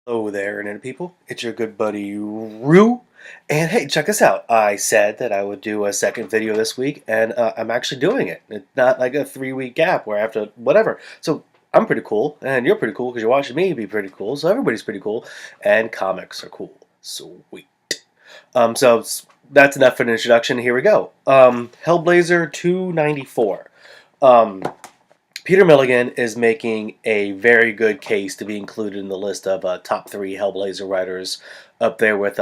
Hello there, internet people. It's your good buddy Rue, and hey, check us out. I said that I would do a second video this week, and I'm actually doing it. It's not like a 3-week gap where I have to whatever. So I'm pretty cool, and you're pretty cool because you're watching me be pretty cool. So everybody's pretty cool, and comics are cool. Sweet. So that's enough for an introduction. Here we go. Hellblazer 294. Peter Milligan is making a very good case to be included in the list of top 3 Hellblazer writers, up there with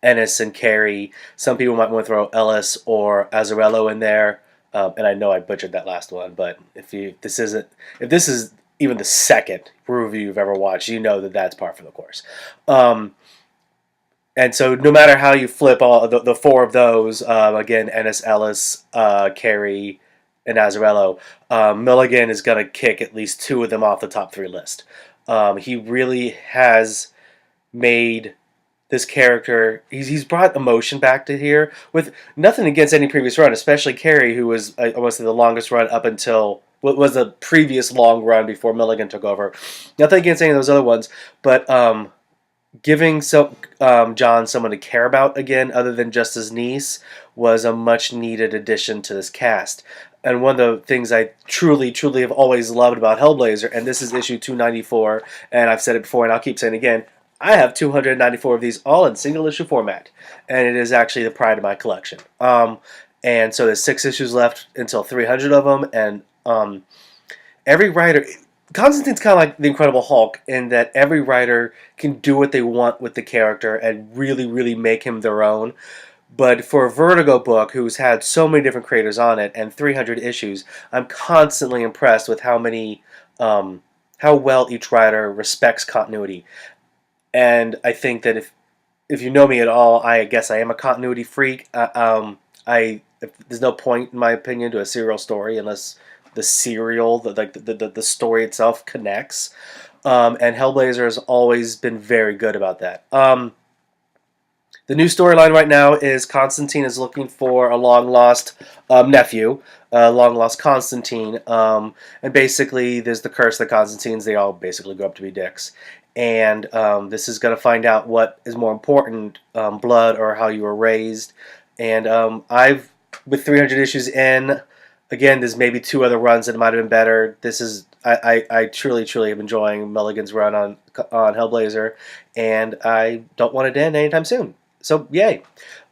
Ennis and Carey. Some people might want to throw Ellis or Azzarello in there, and I know I butchered that last one. But if this is even the second review you've ever watched, you know that that's par for the course. And so no matter how you flip all the 4 of those, again, Ennis, Ellis, Carey, and Azzarello, Milligan is going to kick at least 2 of them off the top 3 list. He really has made this character, he's brought emotion back to here, with nothing against any previous run, especially Carey, who was, I want to say, the longest run up until what was the previous long run before Milligan took over. Nothing against any of those other ones, but giving John someone to care about again, other than just his niece, was a much needed addition to this cast. And one of the things I truly, truly have always loved about Hellblazer, and this is issue 294, and I've said it before and I'll keep saying it again, I have 294 of these all in single issue format, and it is actually the pride of my collection. And so there's 6 issues left until 300 of them, and every writer, Constantine's kind of like the Incredible Hulk in that every writer can do what they want with the character and really, really make him their own. But for a Vertigo book who's had so many different creators on it and 300 issues, I'm constantly impressed with how well each writer respects continuity. And I think that if you know me at all, I guess I am a continuity freak. There's no point, in my opinion, to a serial story unless the serial, the story itself connects. And Hellblazer has always been very good about that. The new storyline right now is Constantine is looking for a long-lost nephew, long-lost Constantine, and basically there's the curse that Constantines, they all basically grow up to be dicks. And this is going to find out what is more important, blood or how you were raised. And with 300 issues in, again, there's maybe 2 other runs that might have been better. This is, I truly, truly am enjoying Milligan's run on Hellblazer, and I don't want it to end anytime soon. So, yay.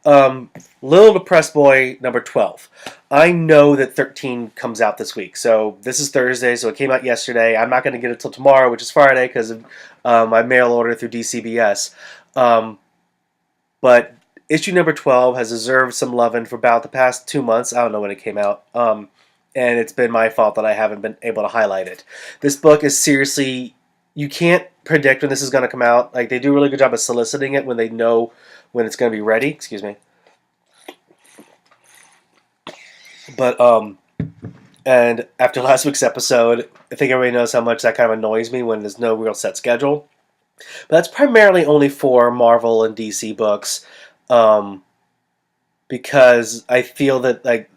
Little Depressed Boy number 12. I know that 13 comes out this week. So, this is Thursday, so it came out yesterday. I'm not going to get it till tomorrow, which is Friday, because of my mail order through DCBS. But issue number 12 has deserved some loving for about the past 2 months. I don't know when it came out. And it's been my fault that I haven't been able to highlight it. This book is seriously, you can't predict when this is going to come out. Like, they do a really good job of soliciting it when they know when it's going to be ready. Excuse me. But, and after last week's episode, I think everybody knows how much that kind of annoys me when there's no real set schedule. But that's primarily only for Marvel and DC books, because I feel that, like,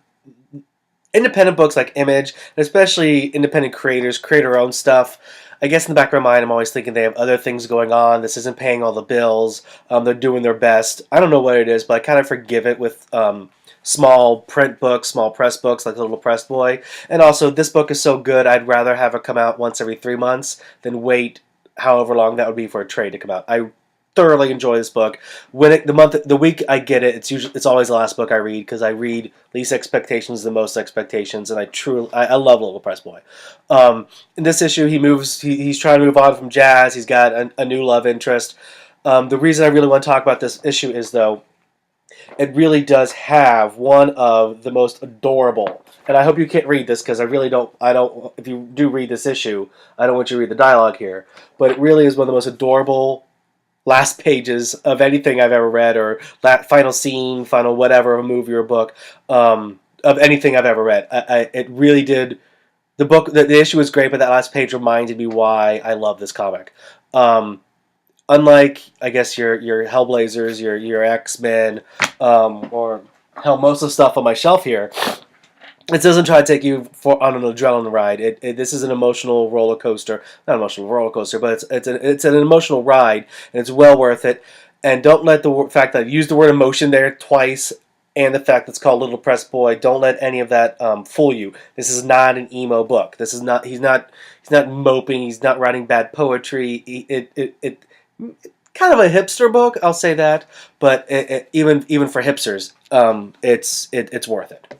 independent books like Image, and especially independent creators, create their own stuff. I guess in the back of my mind, I'm always thinking they have other things going on. This isn't paying all the bills. They're doing their best. I don't know what it is, but I kind of forgive it with small print books, small press books like Little Press Boy. And also, this book is so good, I'd rather have it come out once every 3 months than wait however long that would be for a trade to come out. I thoroughly enjoy this book. When the week I get it, it's always the last book I read, because I read least expectations the most expectations, and I love Little Press Boy. In this issue, he's trying to move on from Jazz. He's got a new love interest. The reason I really want to talk about this issue is, though, it really does have one of the most adorable, and I hope you can't read this because I don't, if you do read this issue, I don't want you to read the dialogue here, but it really is one of the most adorable last pages of anything I've ever read, or final scene, final whatever, a movie or a book, of anything I've ever read. It really did. The issue was great, but that last page reminded me why I love this comic. Unlike, I guess, your Hellblazers, your X-Men, or hell, most of the stuff on my shelf here, It doesn't try to take you on an adrenaline ride. This is an emotional roller coaster, not emotional roller coaster, but it's an emotional ride, and it's well worth it. And don't let the fact that I used the word emotion there twice, and the fact that it's called Little Press Boy, don't let any of that fool you. This is not an emo book. This is not. He's not moping. He's not writing bad poetry. It kind of a hipster book, I'll say that. But even for hipsters, it's worth it.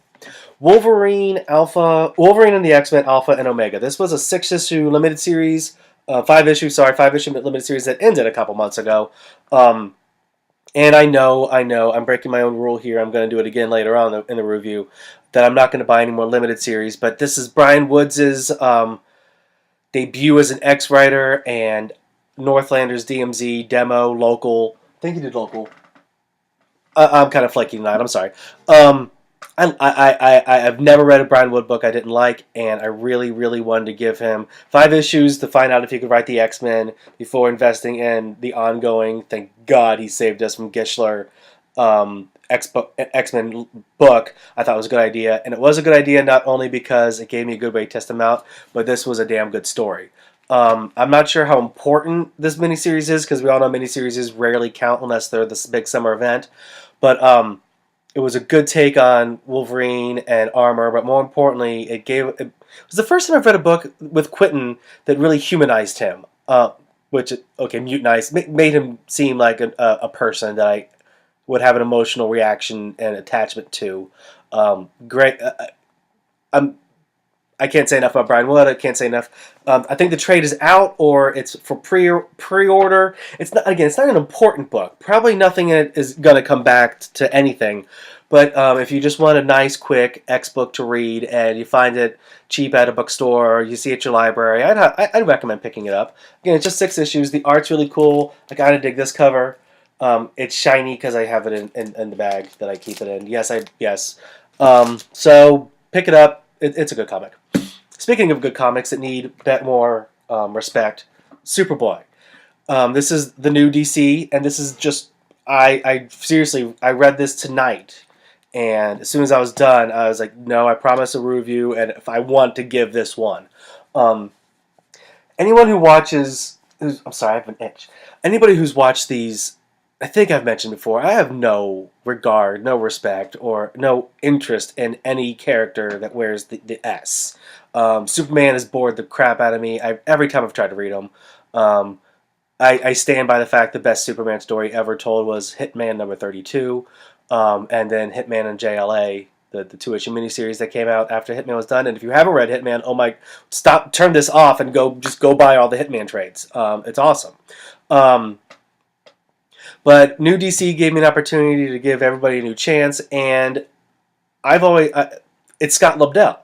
Wolverine and the X-Men Alpha and Omega. This was a 6-issue limited series, 5-issue limited series that ended a couple months ago. And I know, I'm breaking my own rule here. I'm going to do it again later on in the review, that I'm not going to buy any more limited series. But this is Brian Woods' debut as an X-writer, and Northlander's DMZ demo, local. I think he did local. I'm kind of flaky tonight. I'm sorry. I've never read a Brian Wood book I didn't like, and I really, really wanted to give him 5 issues to find out if he could write the X-Men before investing in the ongoing. Thank God he saved us from Gischler X-Men book. I thought it was a good idea, and it was a good idea not only because it gave me a good way to test them out, but this was a damn good story. I'm not sure how important this miniseries is, because we all know miniseries rarely count unless they're this big summer event, but it was a good take on Wolverine and Armor, but more importantly, it was the first time I've read a book with Quentin that really humanized him. Mutinized, made him seem like a person that I would have an emotional reaction and attachment to. Great. I can't say enough about Brian Wood. I can't say enough. I think the trade is out, or it's for pre-order. It's not an important book. Probably nothing in it is going to come back to anything. But if you just want a nice, quick X book to read, and you find it cheap at a bookstore, or you see it at your library, I'd recommend picking it up. Again, it's just 6 issues. The art's really cool. I kind of dig this cover. It's shiny because I have it in the bag that I keep it in. Yes. So pick it up. It's a good comic. Speaking of good comics that need a bit more respect, Superboy. This is the new DC, and this is just I read this tonight, and as soon as I was done, I was like, no, I promise a review, and if I want to give this one. Anyone who watches, I'm sorry, I have an itch. Anybody who's watched these, I think I've mentioned before, I have no regard, no respect, or no interest in any character that wears the S. Superman has bored the crap out of me every time I've tried to read them. I stand by the fact the best Superman story ever told was Hitman number 32, and then Hitman and JLA, the 2-issue miniseries that came out after Hitman was done. And if you haven't read Hitman, turn this off and just go buy all the Hitman trades. It's awesome. But New DC gave me an opportunity to give everybody a new chance, and it's Scott Lobdell,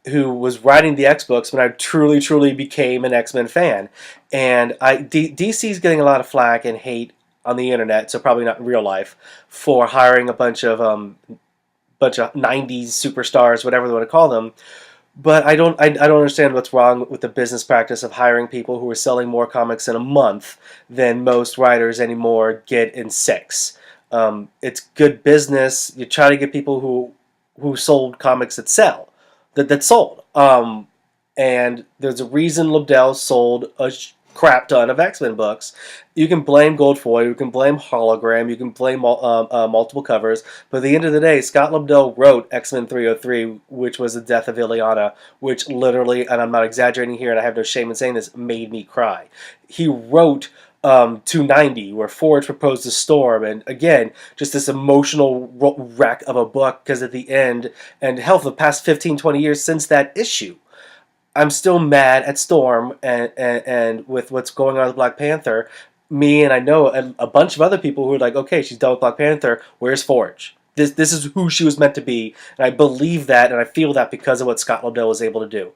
who was writing the X books when I truly, truly became an X-Men fan. And DC's getting a lot of flack and hate on the internet, so probably not in real life, for hiring a bunch of 90s superstars, whatever they want to call them. But I don't understand what's wrong with the business practice of hiring people who are selling more comics in a month than most writers anymore get in 6. It's good business. You try to get people who sold comics that sell, that sold. And there's a reason Lobdell sold a crap ton of X-Men books. You can blame Goldfoy, you can blame Hologram, you can blame multiple covers, but at the end of the day, Scott Lobdell wrote X-Men 303, which was the death of Ileana, which literally, and I'm not exaggerating here, and I have no shame in saying this, made me cry. He wrote 290, where Forge proposed to Storm, and again, just this emotional wreck of a book, because at the end, and hell, for the past 15-20 years since that issue, I'm still mad at Storm and with what's going on with Black Panther. Me and I know a bunch of other people who are like, okay, she's done with Black Panther. Where's Forge? This is who she was meant to be, and I believe that, and I feel that because of what Scott Lobdell was able to do.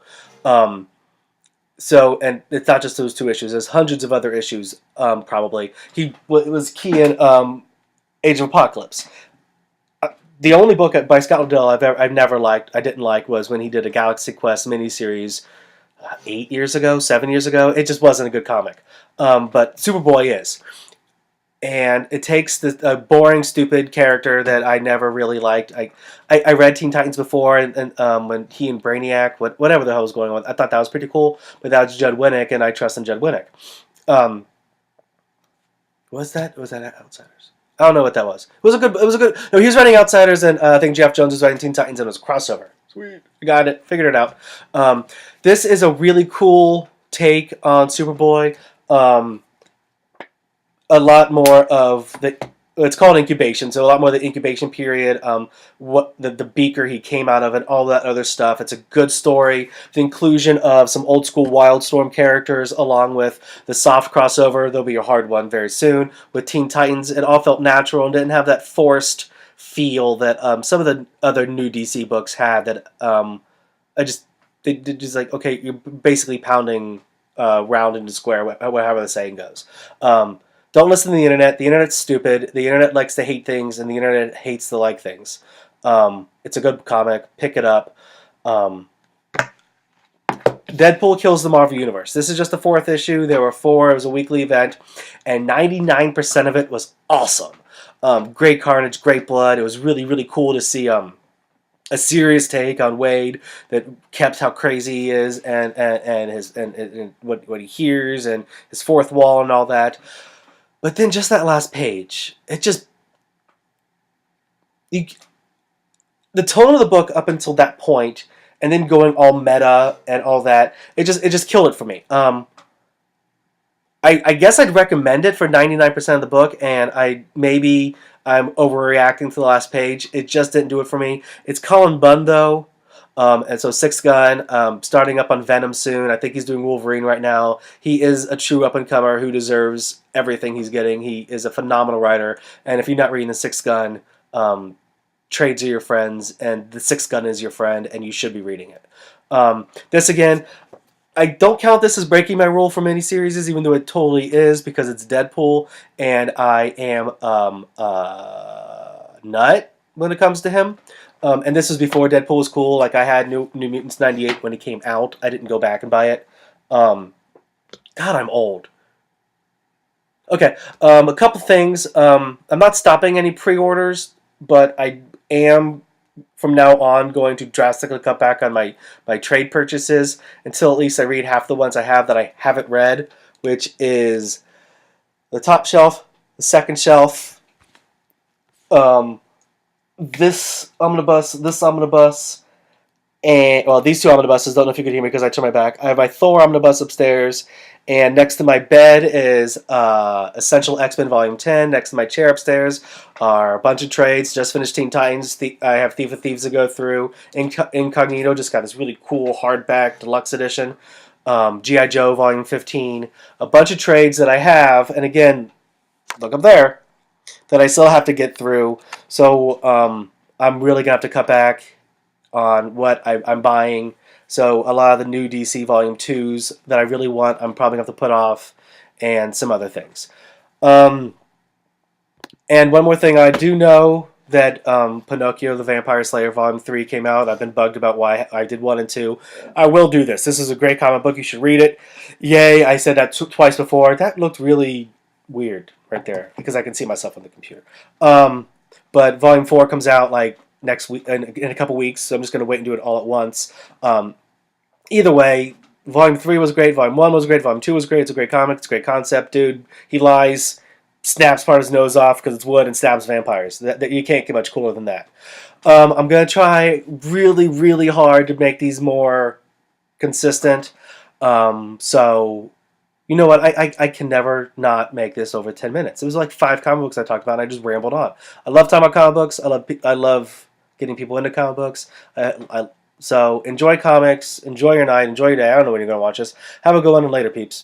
So, and it's not just those 2 issues. There's hundreds of other issues. Probably it was key in Age of Apocalypse. The only book by Scott Lobdell I didn't like, was when he did a Galaxy Quest miniseries 7 years ago. It just wasn't a good comic. But Superboy is. and it takes the boring, stupid character that I never really liked. I read Teen Titans before, and when he and Brainiac, whatever the hell was going on, I thought that was pretty cool. But that was Judd Winnick, and I trust in Judd Winnick. Um, was that Outsiders? I don't know what that was. It was a good. It was a good. No, he was writing Outsiders, and I think Jeff Jones was writing Teen Titans, and it was a crossover. Sweet, got it, figured it out. This is a really cool take on Superboy. A lot more of the, it's called Incubation, so a lot more of the incubation period, what the beaker he came out of, and all that other stuff. It's a good story. The inclusion of some old school Wildstorm characters, along with the soft crossover, there'll be a hard one very soon, with Teen Titans. It all felt natural and didn't have that forced feel that some of the other new DC books had. That they just like, okay, you're basically pounding round into square, however the saying goes. Don't listen to the internet. The internet's stupid. The internet likes to hate things, and the internet hates to like things. It's a good comic. Pick it up. Deadpool kills the Marvel Universe. This is just the 4th issue. There were 4. It was a weekly event, and 99% of it was awesome. Great carnage, great blood. It was really, really cool to see a serious take on Wade that kept how crazy he is, and his and what he hears, and his fourth wall and all that. But then just that last page, it just... the tone of the book up until that point, and then going all meta and all that, it just killed it for me. I guess I'd recommend it for 99% of the book, and I'm overreacting to the last page. It just didn't do it for me. It's Colin Bunn, though. And so Six Gun, starting up on Venom soon. I think he's doing Wolverine right now. He is a true up-and-comer who deserves everything he's getting. He is a phenomenal writer. And if you're not reading the Six Gun, trades are your friends, and the Six Gun is your friend, and you should be reading it. This, again, I don't count this as breaking my rule for miniseries, even though it totally is, because it's Deadpool, and I am nut when it comes to him. And this was before Deadpool was cool. Like, I had New Mutants 98 when it came out. I didn't go back and buy it. God, I'm old. Okay, a couple things. I'm not stopping any pre-orders, but I am, from now on, going to drastically cut back on my trade purchases until at least I read half the ones I have that I haven't read, which is the top shelf, the second shelf, this omnibus, and, well, these 2 omnibuses. Don't know if you could hear me because I turned my back. I have my Thor omnibus upstairs, and next to my bed is Essential X-Men Volume 10. Next to my chair upstairs are a bunch of trades. Just finished Teen Titans. I have Thief of Thieves to go through. Incognito just got this really cool hardback deluxe edition. G.I. Joe Volume 15. A bunch of trades that I have, and again, look up there, that I still have to get through. So I'm really going to have to cut back on what I'm buying. So a lot of the new DC Volume 2s that I really want, I'm probably going to have to put off, and some other things. And one more thing, I do know that Pinocchio the Vampire Slayer Volume 3 came out. I've been bugged about why I did 1 and 2. I will do this. This is a great comic book. You should read it. Yay, I said that twice before. That looked really weird right there, because I can see myself on the computer. But Volume 4 comes out like next week, in a couple weeks, so I'm just going to wait and do it all at once. Either way, Volume 3 was great, Volume 1 was great, Volume 2 was great. It's a great comic, it's a great concept. Dude, he lies, snaps part of his nose off because it's wood, and stabs vampires. You can't get much cooler than that. I'm going to try really, really hard to make these more consistent. So, you know what? I can never not make this over 10 minutes. It was like 5 comic books I talked about, and I just rambled on. I love talking about comic books. I love getting people into comic books. So enjoy comics. Enjoy your night. Enjoy your day. I don't know when you're going to watch this. Have a good one, and later, peeps.